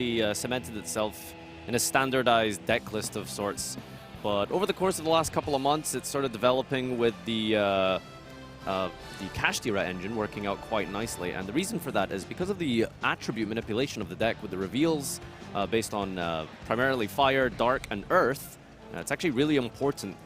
cemented itself in a standardized deck list of sorts. But over the course of the last couple of months, it's sort of developing with the Kashtira engine working out quite nicely. And the reason for that is because of the attribute manipulation of the deck with the reveals based on primarily fire, dark, and earth. It's actually really important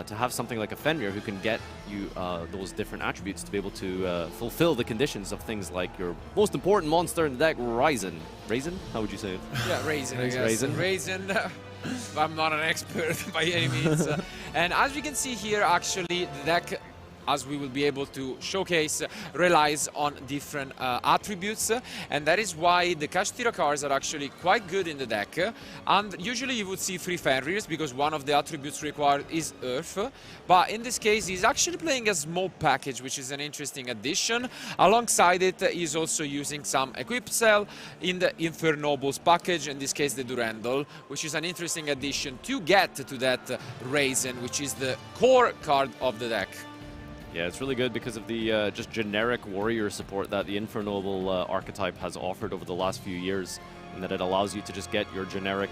to have something like a Fenrir who can get you those different attributes to be able to fulfill the conditions of things like your most important monster in the deck, Ryzen. Ryzen? How would you say it? Yeah, Ryzen, I guess. Ryzen. I'm not an expert by any means. And as we can see here, actually, the deck, as we will be able to showcase, relies on different attributes, and that is why the Kashtira cards are actually quite good in the deck. And usually you would see 3 Fenrirs because one of the attributes required is Earth, but in this case he's actually playing a small package, which is an interesting addition. Alongside it, he's also using some Equip Cell in the Infernobles package, in this case the Durandal, which is an interesting addition to get to that Ryzen, which is the core card of the deck. Yeah, it's really good because of the just generic warrior support that the Infernoble archetype has offered over the last few years, and that it allows you to just get your generic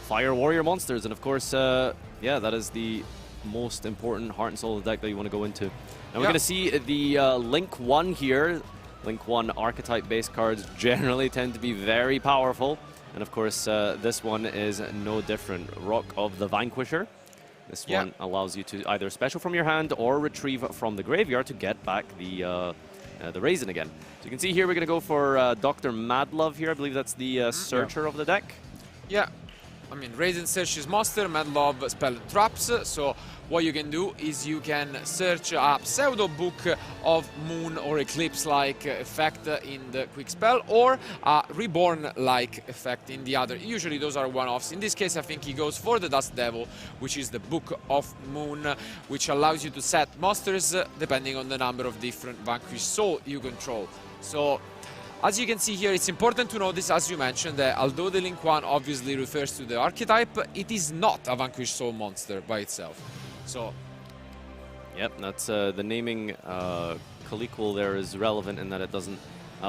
fire warrior monsters. And of course, yeah, that is the most important heart and soul of the deck that you want to go into. Now we're going to see the Link 1 here. Link 1 archetype-based cards generally tend to be very powerful. And of course, this one is no different. Rock of the Vanquisher. This one allows you to either special from your hand or retrieve from the graveyard to get back the Ryzen again. So you can see here we're going to go for Dr. Madlove here. I believe that's the searcher of the deck. Yeah, I mean, Ryzen searches monster, Madlove spell traps. So what you can do is you can search a pseudo book of moon or eclipse-like effect in the quick spell, or a reborn-like effect in the other. Usually those are one-offs. In this case, I think he goes for the Dust Devil, which is the Book of Moon, which allows you to set monsters depending on the number of different Vanquish Soul you control. So, as you can see here, it's important to notice, as you mentioned, that although the Link 1 obviously refers to the archetype, it is not a Vanquish Soul monster by itself. So, yep, that's the naming colloquial there is relevant in that it doesn't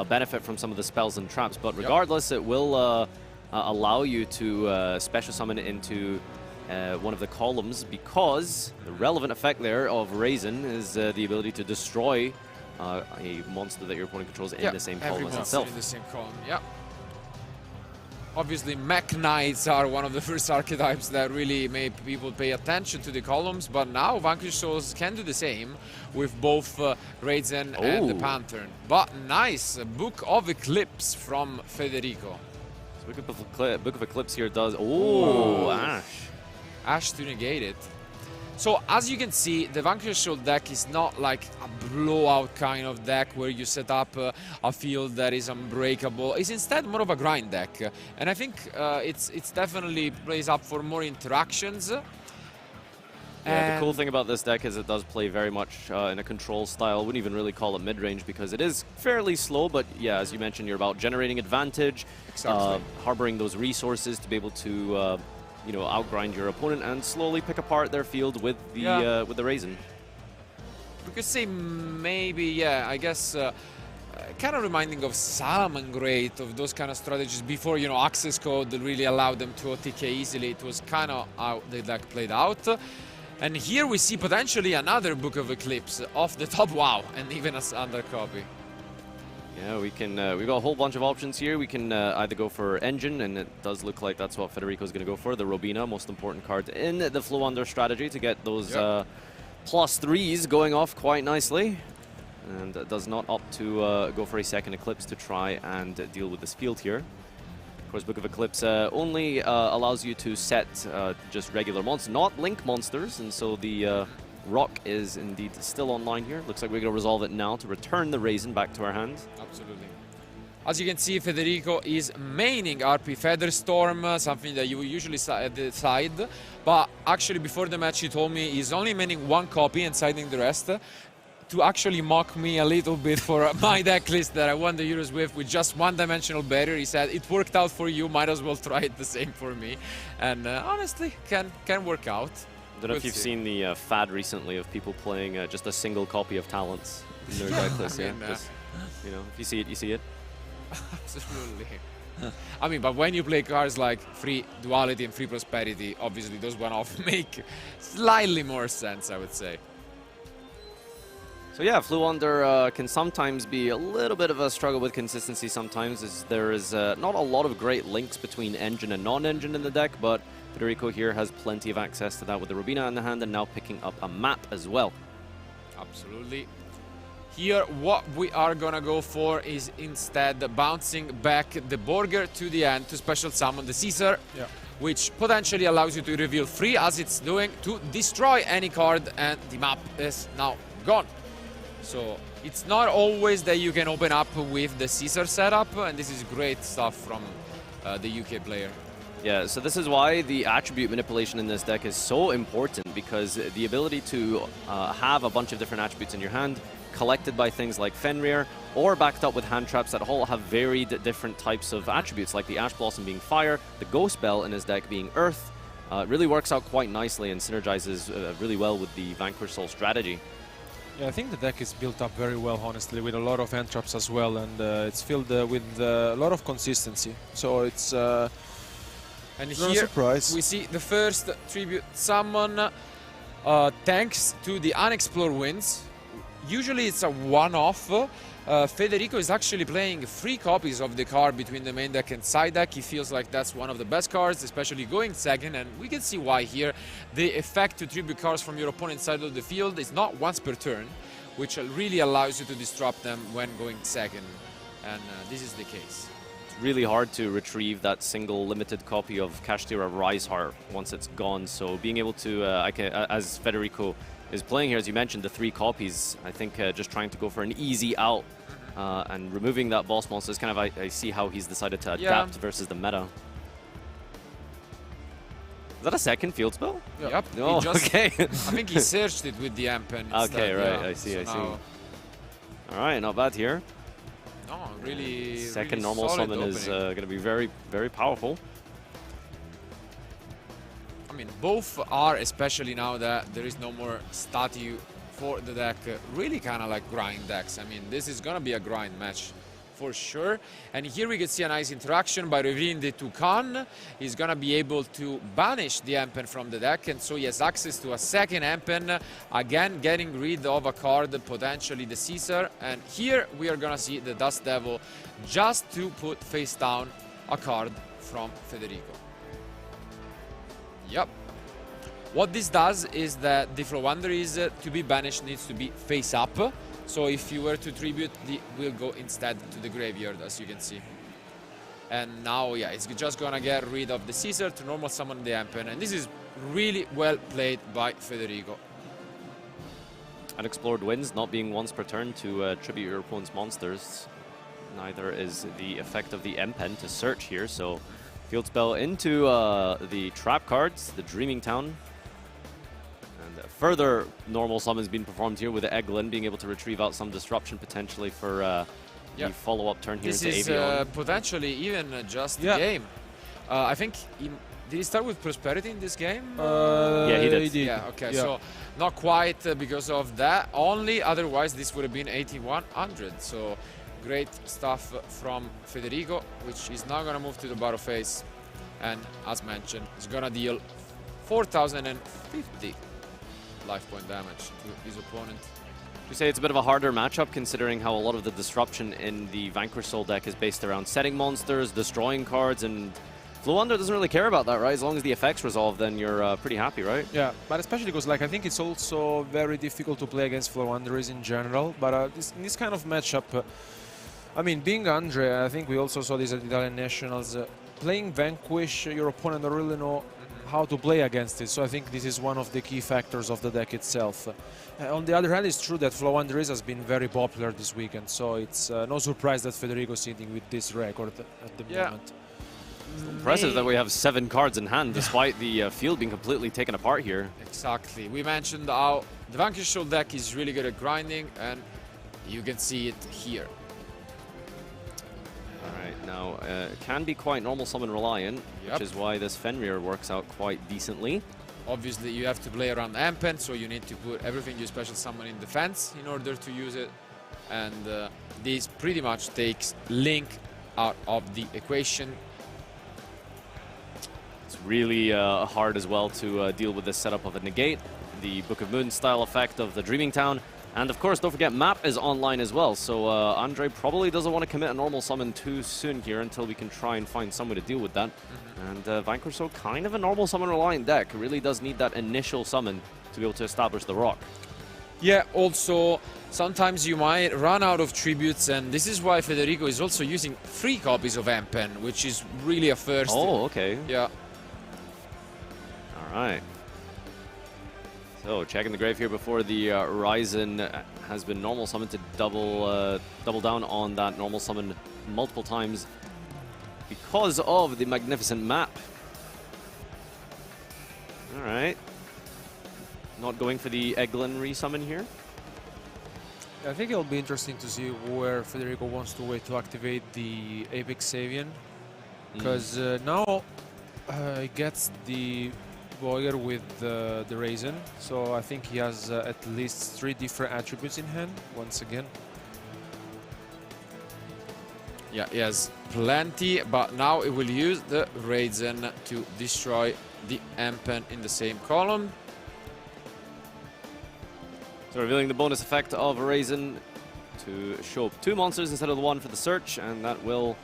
benefit from some of the spells and traps, but regardless, it will allow you to special summon it into one of the columns, because the relevant effect there of Ryzen is the ability to destroy a monster that your opponent controls in the same column as itself. In the same column, yeah. Obviously, Mech Knights are one of the first archetypes that really made people pay attention to the columns, but now Vanquish Souls can do the same with both Ryzen and the Pantheon. But nice, Book of Eclipse from Federico. So Book of Eclipse here does... Oh, Ash. Ash to negate it. So, as you can see, the Vanquish Soul deck is not like a blowout kind of deck where you set up a field that is unbreakable. It's instead more of a grind deck. And I think it's definitely plays up for more interactions. Yeah, the cool thing about this deck is it does play very much in a control style. Wouldn't even really call it mid-range because it is fairly slow, but yeah, as you mentioned, you're about generating advantage, harboring those resources to be able to you know, outgrind your opponent and slowly pick apart their field with the Ryzen. We could say maybe, I guess, kind of reminding of Salamangreat, of those kind of strategies before, you know, access code really allowed them to OTK easily. It was kind of how the deck played out. And here we see potentially another Book of Eclipse off the top. Wow, and even a standard copy. Yeah, we can. We've got a whole bunch of options here. We can either go for Engine, and it does look like that's what Federico's going to go for. The Robina, most important card in the Floowandereeze strategy to get those +3s going off quite nicely. And does not opt to go for a second Eclipse to try and deal with this field here. Of course, Book of Eclipse only allows you to set just regular monsters, not Link monsters, and so the Rock is indeed still online here. Looks like we're going to resolve it now to return the Ryzen back to our hand. Absolutely. As you can see, Federico is maining RP Featherstorm, something that you will usually decide. But actually, before the match, he told me he's only maining one copy and siding the rest, to actually mock me a little bit for my deck list that I won the Euros with just one-dimensional barrier. He said, it worked out for you, might as well try it the same for me. And honestly, can work out. I don't know if you've seen the fad recently of people playing just a single copy of Talents in their deck list. I mean, just, you know, if you see it, you see it. Absolutely. I mean, but when you play cards like Free Duality and Free Prosperity, obviously those one-off make slightly more sense, I would say. So yeah, Floowander can sometimes be a little bit of a struggle with consistency sometimes, as there is not a lot of great links between engine and non-engine in the deck, but Federico here has plenty of access to that with the Rubina in the hand and now picking up a map as well. Absolutely. Here, what we are gonna go for is instead bouncing back the Burger to the end to special summon the Caesar, which potentially allows you to reveal free, as it's doing, to destroy any card, and the map is now gone. So it's not always that you can open up with the Caesar setup, and this is great stuff from the UK player. Yeah, so this is why the attribute manipulation in this deck is so important, because the ability to have a bunch of different attributes in your hand, collected by things like Fenrir, or backed up with hand traps that all have varied different types of attributes, like the Ash Blossom being fire, the Ghost Bell in his deck being earth, really works out quite nicely and synergizes really well with the Vanquish Soul strategy. Yeah, I think the deck is built up very well, honestly, with a lot of hand traps as well, and it's filled with a lot of consistency. So it's and not here a surprise. we see the first tribute summon thanks to the Unexplored Winds. Usually it's a one-off. Federico is actually playing 3 copies of the card between the main deck and side deck. He feels like that's one of the best cards, especially going second, and we can see why here. The effect to tribute cards from your opponent's side of the field is not once per turn, which really allows you to disrupt them when going second, and this is the case. It's really hard to retrieve that single limited copy of Kashtira Riseheart once it's gone, so being able to, as Federico is playing here, as you mentioned, the 3 copies, I think just trying to go for an easy out and removing that boss monster is kind of, I see how he's decided to adapt versus the meta. Is that a second field spell? Yep. Oh, okay. I think he searched it with the Empen instead. Okay, right, yeah. I see, So I see. now- All right, not bad here. No, really. Second really normal solid summon is opening. going to be very, very powerful. I mean, both are, especially now that there is no more statue for the deck, really kind of like grind decks. I mean, this is going to be a grind match for sure. And here we can see a nice interaction by revealing the Toucan. He's going to be able to banish the Empen from the deck, and so he has access to a second Empen, again getting rid of a card, potentially the Caesar. And here we are going to see the Dust Devil just to put face down a card from Federico. Yep. What this does is that the Floowandereeze to be banished needs to be face up. So if you were to tribute, it will go instead to the graveyard, as you can see. And now, yeah, it's just gonna get rid of the Caesar to normal summon the Empen. And this is really well played by Federico. Unexplored Winds not being once per turn to tribute your opponent's monsters. Neither is the effect of the Empen to search here, so field spell into the trap cards, the Dreaming Town. And further normal summons being performed here with the Eglin being able to retrieve out some disruption potentially for the follow-up turn here This into is Avion. potentially even just the game. I think, did he start with Prosperity in this game? Yeah, he did. Yeah, okay, so not quite because of that only, otherwise this would have been 8100. So great stuff from Federico, which is now going to move to the battle phase, and as mentioned, is going to deal 4050 life point damage to his opponent. You say it's a bit of a harder matchup considering how a lot of the disruption in the Vanquish Soul deck is based around setting monsters, destroying cards, and Floowander doesn't really care about that, right? As long as the effects resolve, then you're pretty happy, right? Yeah, but especially because, like, I think it's also very difficult to play against Floowandereeze in general. But in this kind of matchup, I mean, being Andre, I think we also saw this at Italian Nationals. Playing Vanquish, your opponent don't really know how to play against it. So I think this is one of the key factors of the deck itself. On the other hand, it's true that Floowandereeze has been very popular this weekend. So it's no surprise that Federico's sitting with this record at the moment. It's impressive that we have 7 cards in hand, despite the field being completely taken apart here. Exactly. We mentioned how the Vanquish Soul deck is really good at grinding, and you can see it here. Alright, now it can be quite normal summon reliant, which is why this Fenrir works out quite decently. Obviously, you have to play around Empen, so you need to put everything you special summon in defense in order to use it. And this pretty much takes Link out of the equation. It's really hard as well to deal with this setup of a negate, the Book of Moon style effect of the Dreaming Town. And of course, don't forget, map is online as well, so Andre probably doesn't want to commit a normal summon too soon here until we can try and find some way to deal with that. And Vanquish, so kind of a normal summon reliant deck, really does need that initial summon to be able to establish the rock. Yeah, also, sometimes you might run out of tributes, and this is why Federico is also using 3 copies of Empen, which is really a first. Oh, okay. Yeah. All right. So, checking the grave here before the Ryzen has been normal summoned to double down on that normal summon multiple times because of the magnificent map. All right. Not going for the Eglin resummon here. I think it'll be interesting to see where Federico wants to wait to activate the Apex Avian, because now he gets the Boyer with the Raisin, so I think he has at least 3 different attributes in hand once again. Yeah, he has plenty, but now he will use the Raisin to destroy the Empen in the same column. So revealing the bonus effect of Raisin to show up 2 monsters instead of the 1 for the search, and that will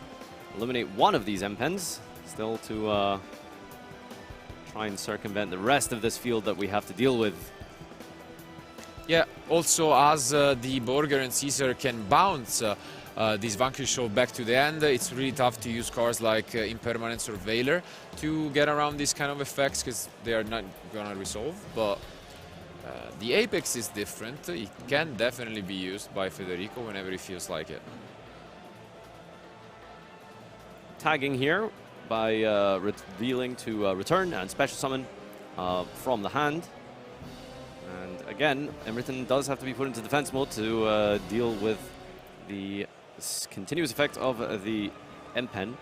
eliminate one of these Empens. Still to try and circumvent the rest of this field that we have to deal with. Yeah, also as the Borger and Caesar can bounce this Vanquish show back to the end, it's really tough to use cards like Impermanence or Veiler to get around these kind of effects, because they are not gonna resolve. But the Apex is different. It can definitely be used by Federico whenever he feels like it. Tagging here by revealing to return and special summon from the hand. And again, everything does have to be put into defense mode to deal with the continuous effect of the Empen.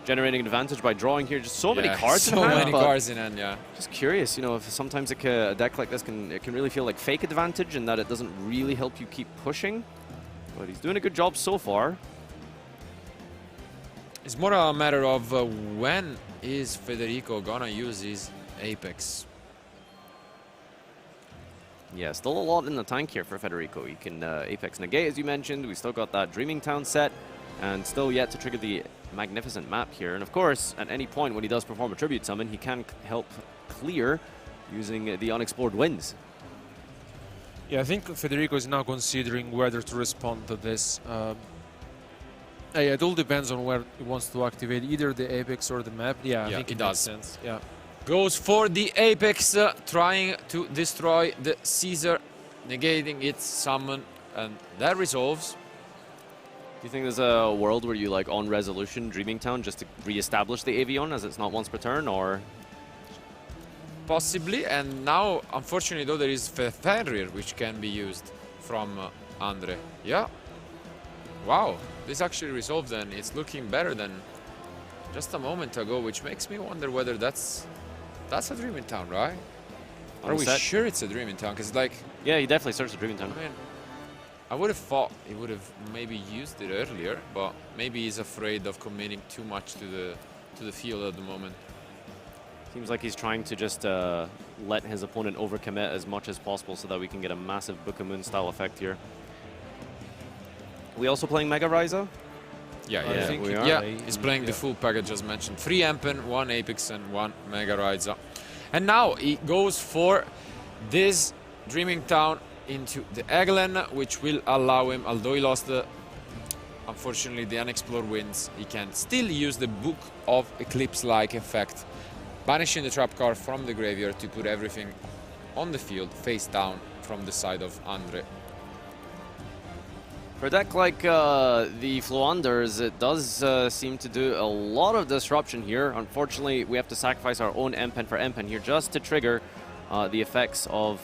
Generating an advantage by drawing here. Just so many cards in hand. So many cards in hand, yeah. Just curious, you know, if sometimes a deck like this can really feel like fake advantage, and that it doesn't really help you keep pushing. But he's doing a good job so far. It's more a matter of when is Federico gonna use his Apex. Yeah, still a lot in the tank here for Federico. He can Apex negate, as you mentioned. We still got that Dreaming Town set, and still yet to trigger the magnificent map here. And of course, at any point when he does perform a tribute summon, he can help clear using the unexplored winds. Yeah, I think Federico is now considering whether to respond to this. Yeah, it all depends on where he wants to activate either the Apex or the map. Yeah, I think it does. Makes sense. Yeah. Goes for the Apex, trying to destroy the Caesar, negating its summon, and that resolves. Do you think there's a world where you like on resolution Dreaming Town just to re-establish the Avion, as it's not once per turn, or? Possibly, and now unfortunately though there is Fenrir which can be used from Andre. Yeah. Wow, this actually resolved, and it's looking better than just a moment ago, which makes me wonder whether that's a Dreaming Town, right? Are we sure it's a Dreaming Town? Because like, yeah, he definitely searched a Dreaming Town. I mean, I would have thought he would have maybe used it earlier, but maybe he's afraid of committing too much to the field at the moment. Seems like he's trying to just let his opponent overcommit as much as possible so that we can get a massive Book of Moon style effect here. Are we also playing Mega Ryza? Yeah, we are. Yeah, he's playing the full package as mentioned. 3 Empen, 1 Apex, and 1 Mega Ryza. And now he goes for this Dreaming Town into the Eglin, which will allow him, although he lost unfortunately the unexplored winds, he can still use the Book of Eclipse-like effect, banishing the trap card from the graveyard to put everything on the field face down from the side of Andre. For a deck like the Floowandereeze, it does seem to do a lot of disruption here. Unfortunately, we have to sacrifice our own Empen for Empen here just to trigger the effects of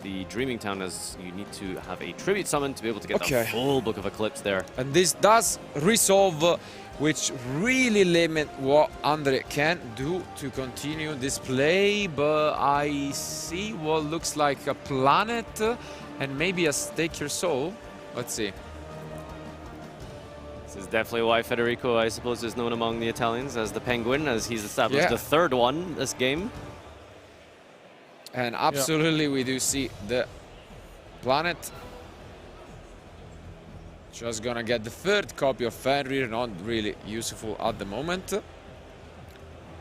the Dreaming Town, as you need to have a tribute summon to be able to get the full Book of Eclipse there. And this does resolve, which really limit what Andre can do to continue this play, but I see what looks like a planet and maybe a Stake Your Soul. Let's see. This is definitely why Federico, I suppose, is known among the Italians as the Penguin, as he's established the third one this game. And absolutely, we do see the Planet just gonna get the third copy of Fenrir, not really useful at the moment.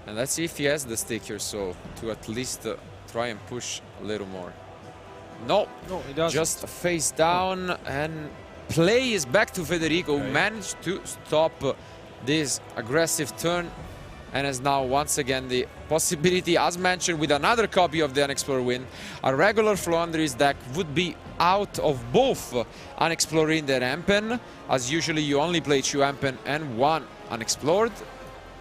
And let's see if he has the stick here, so to at least try and push a little more. No, he doesn't. Just face down, and play is back to Federico, who managed to stop this aggressive turn, and has now once again the possibility, as mentioned, with another copy of the Unexplored Wind. A regular Floowandereeze deck would be out of both Unexplored Wind and Empen, as usually you only play 2 Empen and 1 Unexplored,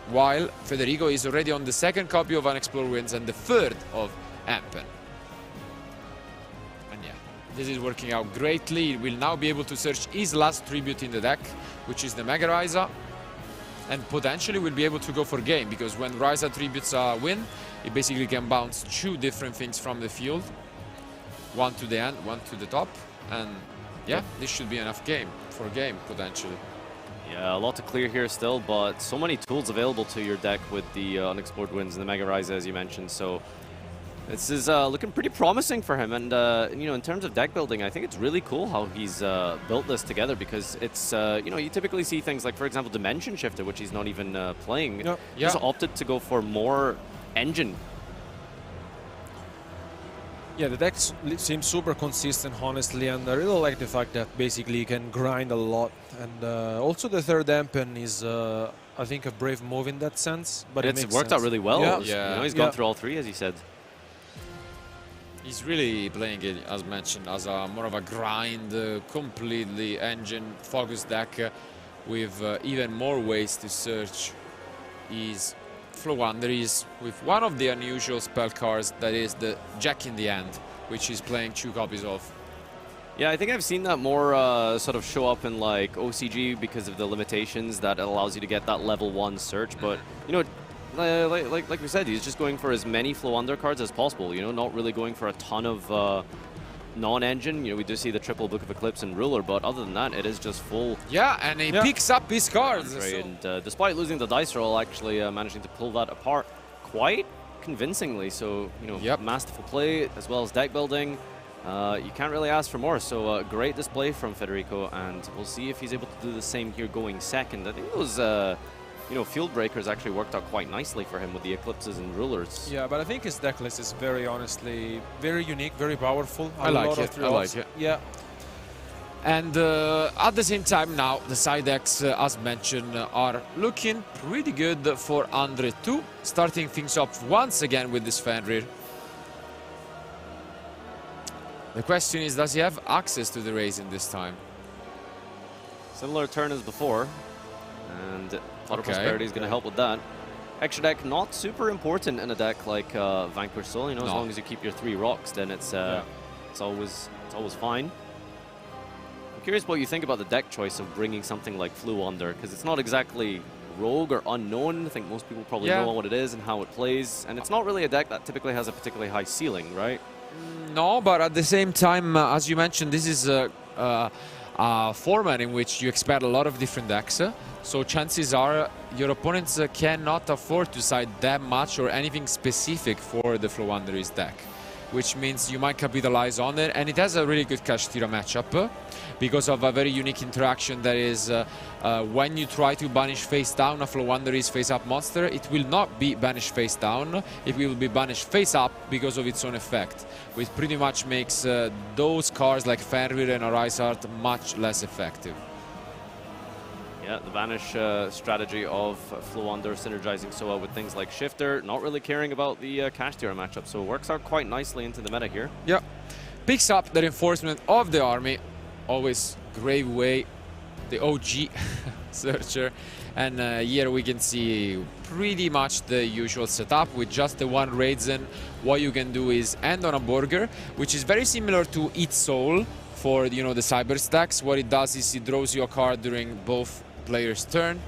while Federico is already on the second copy of Unexplored Winds and the third of Empen. And yeah, this is working out greatly. He will now be able to search his last tribute in the deck, which is the Mega Ryza, and potentially will be able to go for game, because when Ryza tributes a win, it basically can bounce 2 different things from the field. One to the end, one to the top, and yeah, this should be enough game for game, potentially. Yeah, a lot to clear here still, but so many tools available to your deck with the Unexplored Winds and the Mega Ryza, as you mentioned, so this is looking pretty promising for him. And, you know, in terms of deck building, I think it's really cool how he's built this together, because it's, you know, you typically see things like, for example, Dimension Shifter, which he's not even playing. He's opted to go for more engine. Yeah, the deck seems super consistent, honestly, and I really like the fact that basically you can grind a lot. And also the third Empen is, I think, a brave move in that sense. But it's worked out really well. You know, he's gone through all 3, as you said. He's really playing it, as mentioned, as a more of a grind, completely engine-focused deck with even more ways to search his Floowandereeze with one of the unusual spell cards, that is the Jack in the Hand, which he's playing 2 copies of. Yeah, I think I've seen that more sort of show up in like OCG because of the limitations that it allows you to get that level 1 search. But, you know, like we said, he's just going for as many Floowander cards as possible, you know, not really going for a ton of non-engine. You know, we do see the triple Book of Eclipse and Ruler, but other than that, it is just full. Yeah, and he picks up his cards. Right, and despite losing the dice roll, actually managing to pull that apart quite convincingly. So, you know, masterful play as well as deck building. You can't really ask for more. So, great display from Federico, and we'll see if he's able to do the same here going second. I think those, you know, Field Breakers actually worked out quite nicely for him with the Eclipses and Rulers. Yeah, but I think his deck list is very, honestly, very unique, very powerful. I like it. Yeah. And at the same time now, the side decks, as mentioned, are looking pretty good for Andre too. Starting things off once again with this Fenrir. The question is, does he have access to the Raisin this time? Similar turn as before. And Pot of Prosperity is going to help with that. Extra deck, not super important in a deck like Vanquish Soul. You know, as long as you keep your 3 rocks, then it's always fine. I'm curious what you think about the deck choice of bringing something like Floowander, because it's not exactly rogue or unknown. I think most people probably know what it is and how it plays, and it's not really a deck that typically has a particularly high ceiling, right? No, but at the same time, as you mentioned, this is a format in which you expect a lot of different decks. So chances are your opponents cannot afford to side that much or anything specific for the Floowandereeze deck, which means you might capitalize on it. And it has a really good Kashtira matchup because of a very unique interaction that is when you try to banish face down a Floowandereeze face up monster, it will not be banished face down, it will be banished face up because of its own effect, which pretty much makes those cards like Fenrir and Arisart much less effective. Yeah, the banish strategy of Floowander synergizing so well with things like Shifter, not really caring about the Kashtira matchup, so it works out quite nicely into the meta here. Yeah, picks up the reinforcement of the army, always Grave Way, the OG searcher, and here we can see pretty much the usual setup with just the 1 Raisin. What you can do is end on a burger, which is very similar to Eat Soul for, you know, the cyber stacks. What it does is it draws you a card during both player's turn,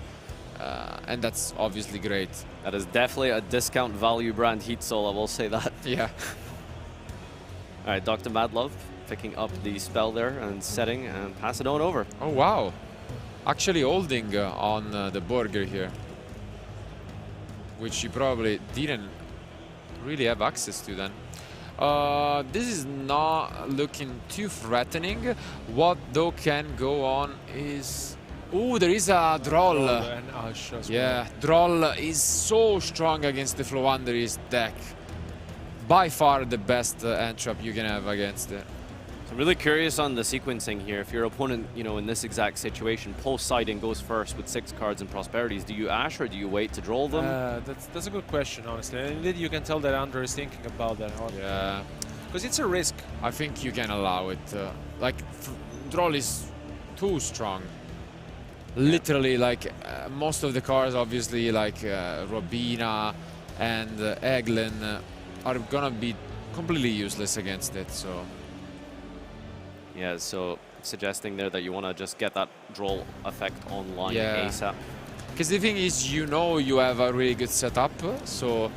and that's obviously great. That is definitely a discount value brand Heat Soul, I will say that. Yeah. All right, Dr. Madlove picking up the spell there and setting and pass it on over. Oh, wow. actually holding on the burger here, which he probably didn't really have access to then. This is not looking too threatening. What though can go on is... Oh, there is a Droll. And Ash as Yeah, well. Droll is so strong against the Floowandereeze deck. By far the best entrap you can have against it. I'm really curious on the sequencing here. If your opponent, you know, in this exact situation, post-siding goes first with 6 cards and prosperities, do you Ash or do you wait to draw them? That's a good question, honestly. And indeed, you can tell that Andre is thinking about that. Yeah. Because it's a risk. I think you can allow it. Like, Droll is too strong. Literally, like, most of the cards, obviously, like Robina and Eglin, are gonna be completely useless against it, so... Yeah, so suggesting there that you want to just get that draw effect online ASAP. Because the thing is, you know you have a really good setup, so...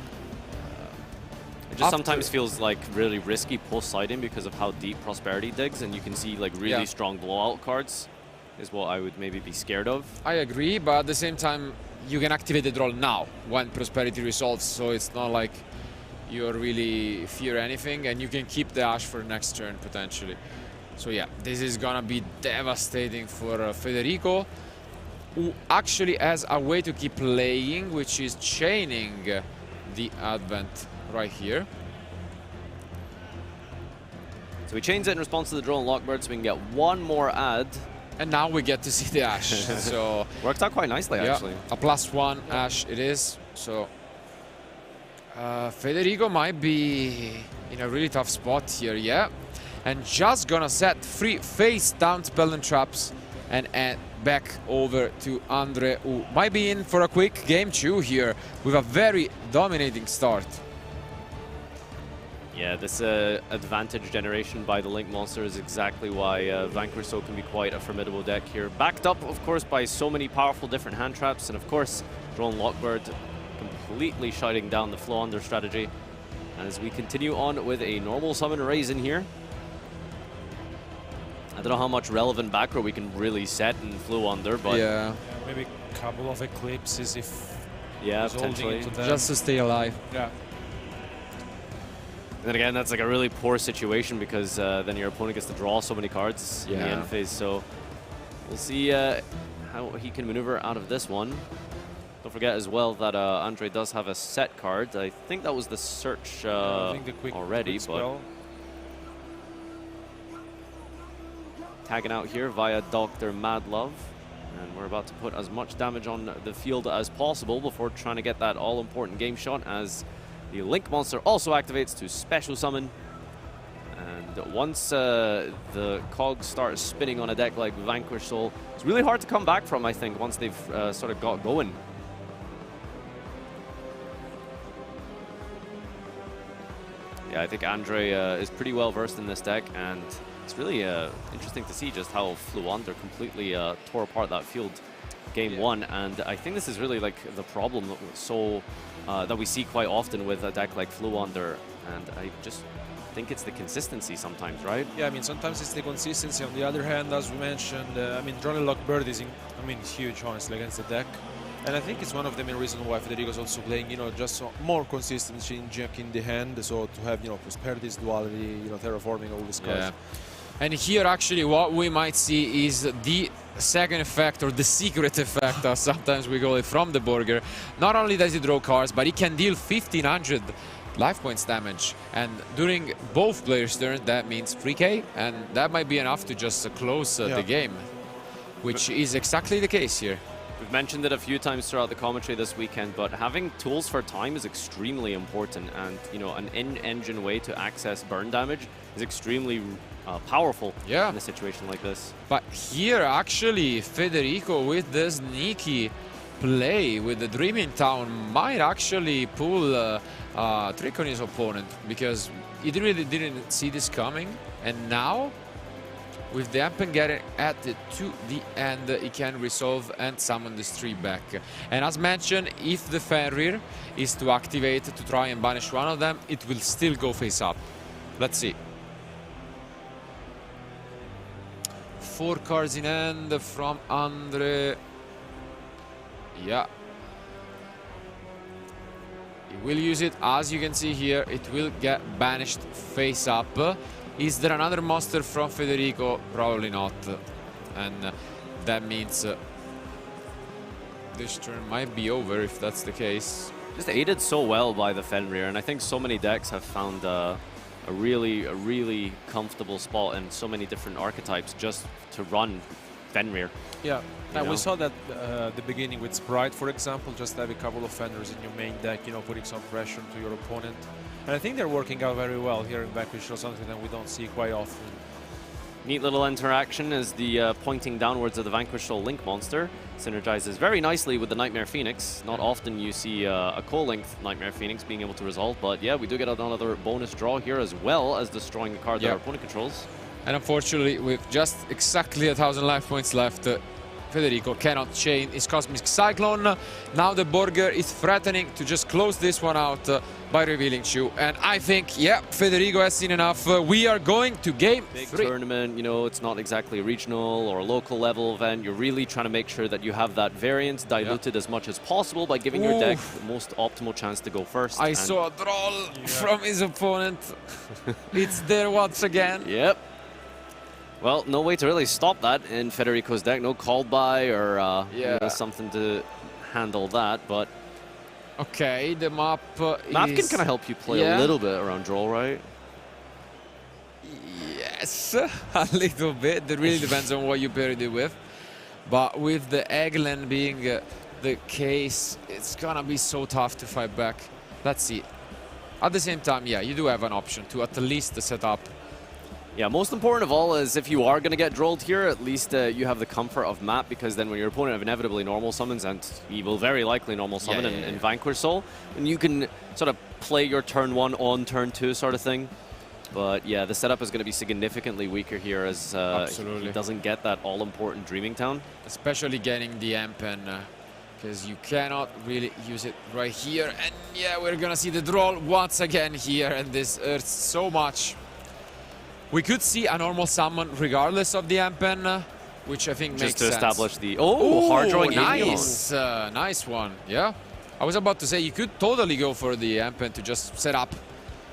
It just sometimes feels like really risky post-siding because of how deep Prosperity digs, and you can see like really strong blowout cards is what I would maybe be scared of. I agree, but at the same time, you can activate the draw now when Prosperity resolves, so it's not like you really fear anything, and you can keep the Ash for next turn potentially. So yeah, this is gonna be devastating for Federico, who actually has a way to keep playing, which is chaining the Advent right here. So he chains it in response to the draw and Lockbird, so we can get one more ad. And now we get to see the Ash. So worked out quite nicely, actually. A +1 Ash it is. So Federico might be in a really tough spot here, and just gonna set 3 face down spell and traps and back over to Andre, who might be in for a quick game 2 here with a very dominating start. Yeah, this advantage generation by the Link Monster is exactly why Vanquish can be quite a formidable deck here. Backed up, of course, by so many powerful different hand traps, and of course, Drone Lockbird completely shutting down the Floowandereeze strategy. As we continue on with a normal summon Raisin here. I don't know how much relevant back row we can really set in Floowandereeze, but... Yeah, maybe a couple of Eclipses if... Yeah, potentially. Just to stay alive. Yeah. And then again, that's like a really poor situation because then your opponent gets to draw so many cards in the end phase. So we'll see how he can maneuver out of this one. Don't forget as well that Andre does have a set card. I think that was the search I think the quick but tagging out here via Dr. Madlove. And we're about to put as much damage on the field as possible before trying to get that all-important game shot as the Link Monster also activates to special summon. And once the cogs start spinning on a deck like Vanquish Soul, it's really hard to come back from, I think, once they've sort of got going. Yeah, I think Andre is pretty well versed in this deck, and it's really interesting to see just how Floowandereeze completely tore apart that field game 1, and I think this is really like the problem that we see quite often with a deck like Floowandereeze, and I just think it's the consistency sometimes, right? Yeah, I mean, sometimes it's the consistency. On the other hand, as we mentioned, I mean, Drone Lockbird is, huge, honestly, against the deck. And I think it's one of the main reasons why Federico's also playing, just more consistency in Jack in the hand, so to have, Prosperity's duality, terraforming all these cards. Yeah. And here, actually, what we might see is the second effect, or the secret effect, as sometimes we call it, from the Burger. Not only does he draw cards, but he can deal 1500 life points damage. And during both players' turns, that means 3k, and that might be enough to just close the game, which is exactly the case here. We've mentioned it a few times throughout the commentary this weekend, but having tools for time is extremely important, and an in-engine way to access burn damage is extremely powerful in a situation like this. But here, actually, Federico with the sneaky play with the Dreaming Town might actually pull a trick on his opponent, because he really didn't see this coming, and now with the Ampen getting added to the end, he can resolve and summon this tree back. And as mentioned, if the Fenrir is to activate to try and banish one of them, it will still go face up. Let's see. 4 cards in hand from Andre. Yeah. He will use it, as you can see here. It will get banished face up. Is there another monster from Federico? Probably not. And that means this turn might be over if that's the case. Just aided so well by the Fenrir, and I think so many decks have found a really comfortable spot in so many different archetypes just to run Fenrir. Yeah, and we saw that the beginning with Sprite, for example, just have a couple of Fenrirs in your main deck, you know, putting some pressure to your opponent. And I think they're working out very well here in Vanquish, or something that we don't see quite often. Neat little interaction as the pointing downwards of the Vanquish Soul Link monster synergizes very nicely with the Nightmare Phoenix. Not often you see a co-length Nightmare Phoenix being able to resolve, but yeah, we do get another bonus draw here as well as destroying a card that our opponent controls. And unfortunately, with just exactly 1,000 life points left, Federico cannot chain his Cosmic Cyclone. Now the Burger is threatening to just close this one out by revealing Chu. And I think, yeah, Federico has seen enough. We are going to game Big 3. tournament, you know, it's not exactly a regional or a local level event. You're really trying to make sure that you have that variance diluted as much as possible by giving your deck the most optimal chance to go first. I saw a draw from his opponent. It's there once again. Yep. Well, no way to really stop that in Federico's deck. No call by or you know, something to handle that, but... Okay, the map Map can kind of help you play a little bit around draw, right? Yes, a little bit. It really depends on what you paired it with. But with the Eggland being the case, it's gonna be so tough to fight back. Let's see. At the same time, yeah, you do have an option to at least set up. Yeah, most important of all is if you are going to get drolled here, at least you have the comfort of map, because then when your opponent inevitably normal summons, and he will very likely normal summon in Vanquish Soul, and you can sort of play your turn 1 on turn 2 sort of thing. But yeah, the setup is going to be significantly weaker here as he doesn't get that all-important Dreaming Town. Especially getting the Empen, because you cannot really use it right here. And yeah, we're going to see the draw once again here, and this hurts so much. We could see a normal summon regardless of the Empen, which I think makes sense. Just to establish the... Oh, hard drawing nice. Nice one, yeah. I was about to say, you could totally go for the Empen to just set up.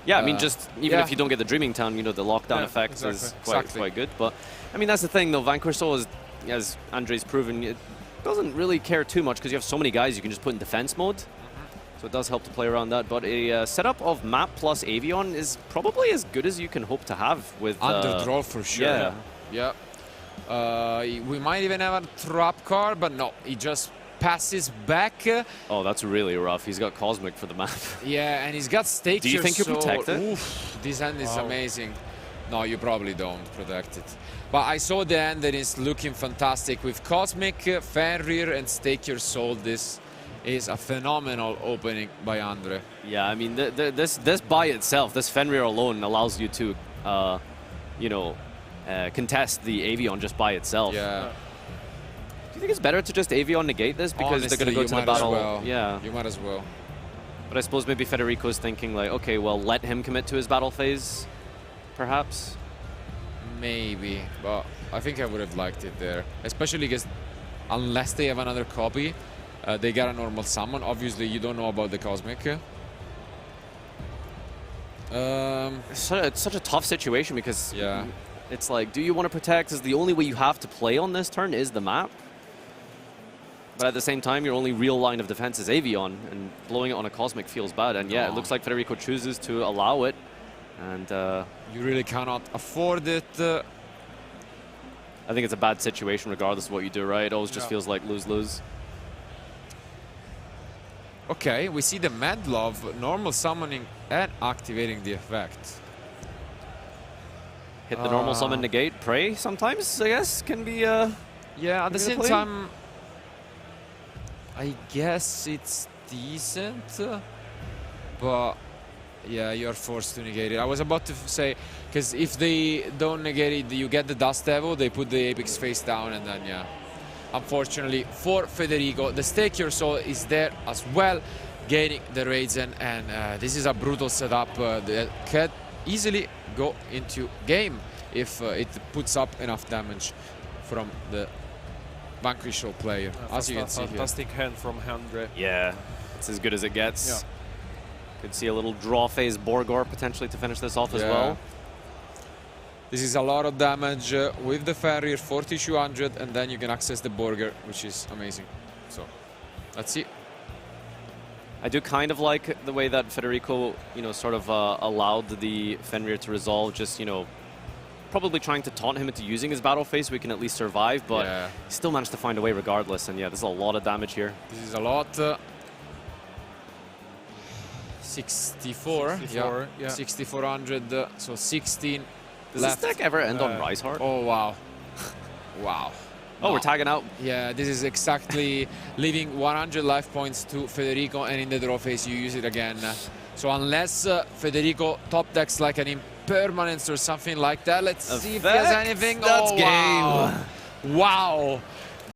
Yeah, I mean, just even if you don't get the Dreaming Town, you know, the lockdown effect is quite good. But, I mean, that's the thing, though. Vanquish Soul, is, as Andre's proven, it doesn't really care too much because you have so many guys you can just put in defense mode. So it does help to play around that, but a setup of map plus Avion is probably as good as you can hope to have with... Underdraw for sure. Yeah. We might even have a trap card, but no, he just passes back. Oh, that's really rough. He's got Cosmic for the map. Yeah, and he's got Stake. Do you think you protect it? Oof, this hand is amazing. No, you probably don't protect it. But I saw the hand that is looking fantastic with Cosmic, Fenrir, and Stake Your Soul. This is a phenomenal opening by Andre. Yeah, I mean, this by itself, this Fenrir alone allows you to, you know, contest the Avion just by itself. Yeah. Do you think it's better to just Avion negate this because honestly, they're going to go to the battle? Well. Yeah, you might as well. But I suppose maybe Federico's thinking like, okay, well, let him commit to his battle phase, perhaps. Maybe, but I think I would have liked it there, especially because unless they have another copy. They got a normal summon. Obviously, you don't know about the Cosmic. It's such a tough situation because it's like, do you want to protect? Is the only way you have to play on this turn is the map. But at the same time, your only real line of defense is Avion, and blowing it on a Cosmic feels bad. And yeah, it looks like Federico chooses to allow it. And you really cannot afford it. I think it's a bad situation regardless of what you do, right? It always just feels like lose-lose. Okay, we see the Mad Love normal summoning and activating the effect. Hit the normal summon negate, pray sometimes, I guess, can be yeah, at the same time, I guess it's decent, but yeah, you're forced to negate it. I was about to say, because if they don't negate it, you get the Dust Devil, they put the Apex face down, and then yeah. Unfortunately for Federico, the Stake Your Soul is there as well, gaining the Raizen, and this is a brutal setup that can easily go into game if it puts up enough damage. from the Vanquish player, as you can see here. Fantastic hand from Andre. Yeah, it's as good as it gets. Yeah. Could see a little draw phase Borgor potentially to finish this off as well. This is a lot of damage with the Farrier, 4200, and then you can access the Borger, which is amazing. So, let's see. I do kind of like the way that Federico, you know, sort of allowed the Fenrir to resolve, just, you know, probably trying to taunt him into using his battle phase so he can at least survive, but he still managed to find a way regardless. And yeah, there's a lot of damage here. This is a lot. 64, yeah. 6400, so 16 Does left. this deck ever end on Rise Heart? Oh, wow. Wow. Oh, we're tagging out. Yeah, this is exactly leaving 100 life points to Federico, and in the draw phase you use it again. So unless Federico top decks like an Impermanence or something like that, let's see if he has anything. That's game. Wow.